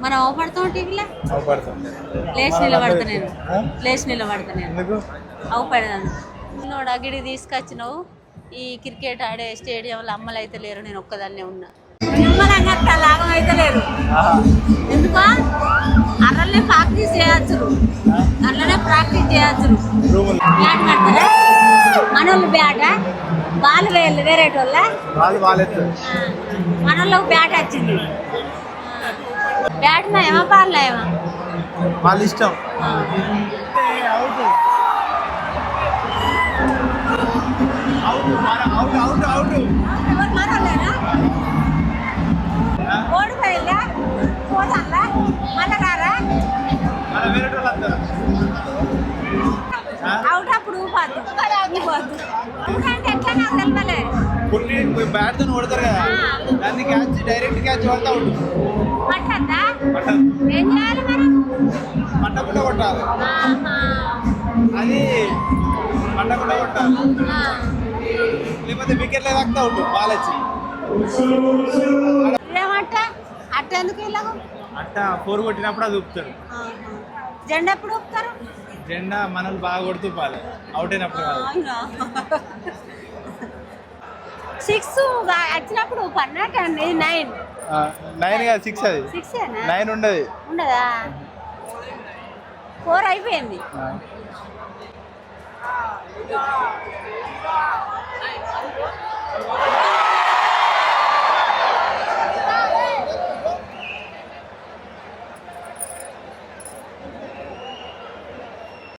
మనం అవపడతాం టీవీలో లేచి నిలబడతా నేను ఎందుకు అవపడదాను నోడు అగిడి తీసుకొచ్చినావు ఈ క్రికెట్ ఆడే స్టేడియంలో అమ్మలు అయితే లేరు నేను ఒక్కదాన్నే ఉన్నా లాభం అయితే లేరు ఎందుకో అట్లనే ప్రాక్టీస్ చేయొచ్చు బ్యాట్ కడతారా మనోళ్ళు బ్యాట బాల్ వేరేటి వాళ్ళ మనోళ్ళకి బ్యాట్ వచ్చింది బ్యాట్ నయమా బాల్ నయమా వాళ్ళ ఇష్టం మనోళ్ళేనా ఓడిపోయిందా పోతాందా మళ్ళా రారా అవుట్ అప్పుడు అంటే ఎట్లా నాకు తెలియలే కొన్ని బ్యాట్ తో కొడతారు కదా దాన్ని క్యాచ్ డైరెక్ట్ క్యాచ్ పడతా ఉంటుంది పట్టద్దా ఏం చేయాలి మనం పట్టకుండా కొట్టాలి అది పట్టకుండా కొట్టాలి లేకపోతే వికెట్లే తాకుతా ఉంటుంది బాల్ వచ్చి ఏమంట అట్ట ఎందుకు వెళ్ళాము అట్ట 4 కొట్టినప్పుడు అది ఊపుతారు జెండా ఎప్పుడు ఊపుతారు జెండా మనల్ని బాగా కొడుతూ పాలి అవుట్ అయినప్పుడు 6 వచ్చినప్పుడు పన్నట్టండి 9 కాదు 6 అది 9 ఉండదా 4 అయిపోయింది